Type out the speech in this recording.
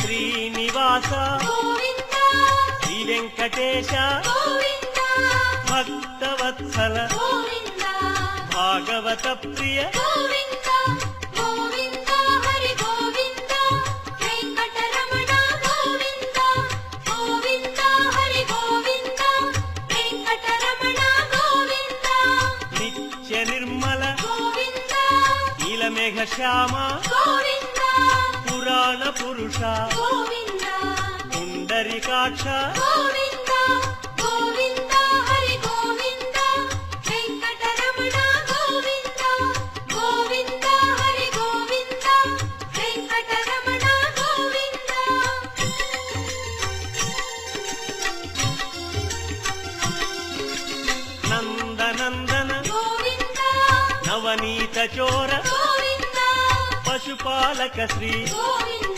శ్రీనివాస గోవింద శ్రీ వెంకటేశ గోవింద భక్తవత్సల గోవింద భాగవత ప్రియ గోవింద గోవింద హరి గోవింద వెంకటరమణ గోవింద గోవింద హరి గోవింద వెంకటరమణ గోవింద నిత్య నిర్మల గోవింద నీలమేఘ శ్యామ గోవింద పురాణ పురుష గోవింద పుండరీకాక్ష గోవింద గోవింద హరి గోవింద వెంకటరమణ గోవింద గోవింద హరి గోవింద వెంకటరమణ గోవింద నందనందన గోవింద నవనీత చోర గోవింద పశుపాలక శ్రీ గోవింద